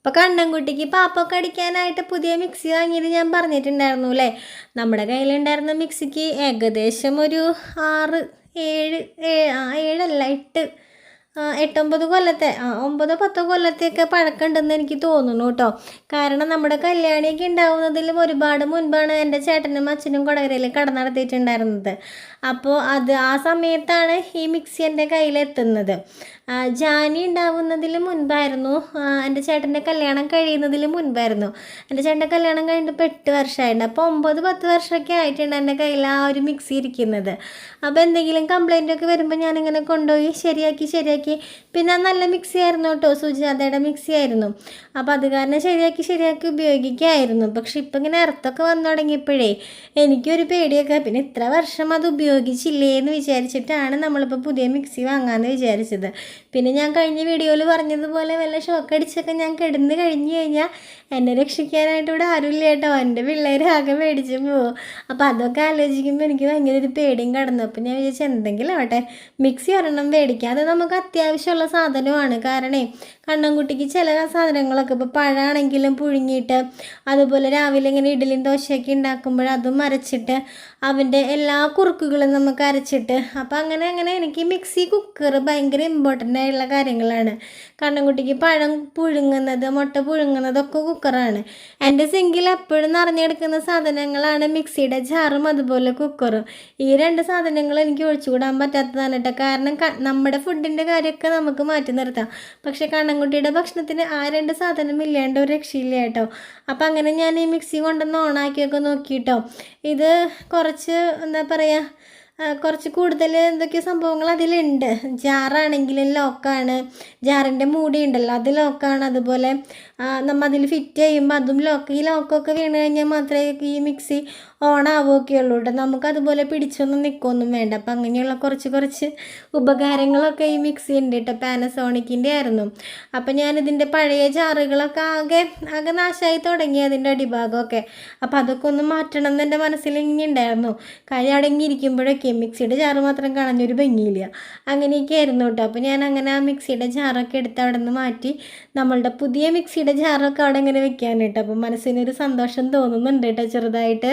അപ്പോൾ കണ്ണൻകുട്ടിക്ക് പാപ്പൊക്കെ അടിക്കാനായിട്ട് പുതിയ മിക്സി വാങ്ങിയത് ഞാൻ പറഞ്ഞിട്ടുണ്ടായിരുന്നു അല്ലേ. നമ്മുടെ കയ്യിലുണ്ടായിരുന്ന മിക്സിക്ക് ഏകദേശം ഒരു 6 7 7 8 8 9 കൊല്ലത്തെ 9 10 കൊല്ലത്തെയൊക്കെ പഴക്കമുണ്ടെന്ന് എനിക്ക് തോന്നുന്നു കേട്ടോ. കാരണം നമ്മുടെ കല്യാണിയൊക്കെ ഉണ്ടാവുന്നതിലും ഒരുപാട് മുൻപാണ് എൻ്റെ ചേട്ടനും അച്ഛനും കൊടകരയിൽ കട നടത്തിയിട്ടുണ്ടായിരുന്നത്. അപ്പോൾ ആ സമയത്താണ് ഈ മിക്സി എൻ്റെ കയ്യിലെത്തുന്നത്. ജാനി ഉണ്ടാവുന്നതിന് മുൻപായിരുന്നു, എൻ്റെ ചേട്ടൻ്റെ കല്യാണം കഴിയുന്നതിന് മുൻപായിരുന്നു. എൻ്റെ ചേട്ടൻ്റെ കല്യാണം കഴിഞ്ഞിട്ട് 8 വർഷമായിട്ടുണ്ട്. അപ്പോൾ 9 10 വർഷമൊക്കെ ആയിട്ടുണ്ട് എൻ്റെ കയ്യിൽ ആ ഒരു മിക്സി ഇരിക്കുന്നത്. അപ്പോൾ എന്തെങ്കിലും കംപ്ലൈൻറ്റൊക്കെ വരുമ്പോൾ ഞാനിങ്ങനെ കൊണ്ടുപോയി ശരിയാക്കി പിന്നെ നല്ല മിക്സി ആയിരുന്നു കേട്ടോ, സുജാതയുടെ മിക്സി ആയിരുന്നു. അപ്പോൾ അത് കാരണം ശരിയാക്കി ഉപയോഗിക്കായിരുന്നു. പക്ഷെ ഇപ്പം ഇങ്ങനെ എർത്തൊക്കെ വന്നു തുടങ്ങിയപ്പോഴേ എനിക്കൊരു പേടിയൊക്കെ. പിന്നെ ഇത്ര വർഷം അത് ഉപയോഗിച്ചില്ലേ എന്ന് വിചാരിച്ചിട്ടാണ് നമ്മളിപ്പോൾ പുതിയ മിക്സി വാങ്ങാമെന്ന് വിചാരിച്ചത്. പിന്നെ ഞാൻ കഴിഞ്ഞ വീഡിയോയിൽ പറഞ്ഞതുപോലെ വല്ല ഷോക്ക് അടിച്ചൊക്കെ ഞാൻ കിടന്ന് കഴിഞ്ഞ് കഴിഞ്ഞാൽ എന്നെ രക്ഷിക്കാനായിട്ട് ഇവിടെ ആരുമില്ല കേട്ടോ. എൻ്റെ പിള്ളേർ ആകെ മേടിച്ച് പോവും. അപ്പോൾ അതൊക്കെ ആലോചിക്കുമ്പോൾ എനിക്ക് ഭയങ്കര ഒരു പേടിയും കടന്നു. അപ്പോൾ ഞാൻ വിചാരിച്ചു എന്തെങ്കിലും ആവട്ടെ, മിക്സി ഒരെണ്ണം മേടിക്കാം. അത് നമുക്ക് അത്യാവശ്യമുള്ള സാധനമാണ്. കാരണം കണ്ണൻകുട്ടിക്ക് ചില സാധനങ്ങളൊക്കെ ഇപ്പോൾ പഴമാണെങ്കിലും പുഴുങ്ങിയിട്ട്, അതുപോലെ രാവിലെ ഇങ്ങനെ ഇഡ്ഡലിയും ദോശയൊക്കെ ഉണ്ടാക്കുമ്പോൾ അതും അരച്ചിട്ട്, അവൻ്റെ എല്ലാ കുറുക്കുകളും നമുക്ക് അരച്ചിട്ട്, അപ്പോൾ അങ്ങനെ എനിക്ക് മിക്സി കുക്കർ ഭയങ്കര ഇമ്പോർട്ടൻ്റ് ആയിട്ടുള്ള കാര്യങ്ങളാണ്. കണ്ണൻകുട്ടിക്ക് പഴം പുഴുങ്ങുന്നത്, മുട്ട പുഴുങ്ങുന്നതൊക്കെ കുക്കറാണ്. എൻ്റെ സിങ്കിൽ എപ്പോഴും നിറഞ്ഞെടുക്കുന്ന സാധനങ്ങളാണ് മിക്സിയുടെ ജാറും അതുപോലെ കുക്കറും. ഈ 2 സാധനങ്ങൾ എനിക്ക് ഒഴിച്ചുകൂടാൻ പറ്റാത്തതാണ് കേട്ടോ. കാരണം നമ്മുടെ ഫുഡിൻ്റെ കാര്യമൊക്കെ നമുക്ക് മാറ്റി നിർത്താം, പക്ഷേ കണ്ണൻകുട്ടിയുടെ ഭക്ഷണത്തിന് ആ 2 സാധനം ഇല്ലാണ്ട് ഒരു രക്ഷയില്ല കേട്ടോ. അപ്പോൾ അങ്ങനെ ഞാൻ ഈ മിക്സി കൊണ്ടുവന്ന് ഓണാക്കിയൊക്കെ നോക്കിയിട്ടോ. ഇത് കുറച്ച് എന്താ പറയുക, കുറച്ച് കൂടുതൽ എന്തൊക്കെയോ സംഭവങ്ങൾ അതിലുണ്ട്. ജാറാണെങ്കിലും ലോക്കാണ്, ജാറിൻ്റെ മൂടി ഉണ്ടല്ലോ അത് ലോക്കാണ്. അതുപോലെ നമ്മൾ അതിൽ ഫിറ്റ് ചെയ്യുമ്പോൾ അതും ലോക്ക്. ഈ ലോക്കൊക്കെ വീണ് കഴിഞ്ഞാൽ മാത്രമേ ഈ മിക്സി ഓൺ ആവുകയൊക്കെ ഉള്ളൂ കേട്ടോ. നമുക്കതുപോലെ പിടിച്ചൊന്നും നിൽക്കുകയൊന്നും വേണ്ട. അപ്പം അങ്ങനെയുള്ള കുറച്ച് ഉപകാരങ്ങളൊക്കെ ഈ മിക്സി ഉണ്ട് കേട്ടോ. പാനസോണിക്കിൻ്റെ ആയിരുന്നു. അപ്പം ഞാനിതിൻ്റെ പഴയ ജാറുകളൊക്കെ ആകെ നാശമായി തുടങ്ങി, അതിൻ്റെ അടിഭാഗമൊക്കെ. അപ്പോൾ അതൊക്കെ ഒന്ന് മാറ്റണം എന്ന് എൻ്റെ മനസ്സിൽ ഇങ്ങനെ ഉണ്ടായിരുന്നു. കാര്യം അടങ്ങിയിരിക്കുമ്പോഴൊക്കെ മിക്സിയുടെ ജാറ് മാത്രം കളഞ്ഞൊരു ഭംഗിയില്ല. അങ്ങനെയൊക്കെ ആയിരുന്നു കേട്ടോ. അപ്പോൾ ഞാൻ അങ്ങനെ ആ മിക്സിയുടെ ജാറൊക്കെ എടുത്ത് അവിടെ നിന്ന് മാറ്റി നമ്മളുടെ പുതിയ മിക്സിയുടെ ജാറൊക്കെ അവിടെ ഇങ്ങനെ വെക്കാൻ കേട്ടോ. അപ്പോൾ മനസ്സിനൊരു സന്തോഷം തോന്നുന്നുണ്ട് കേട്ടോ ചെറുതായിട്ട്.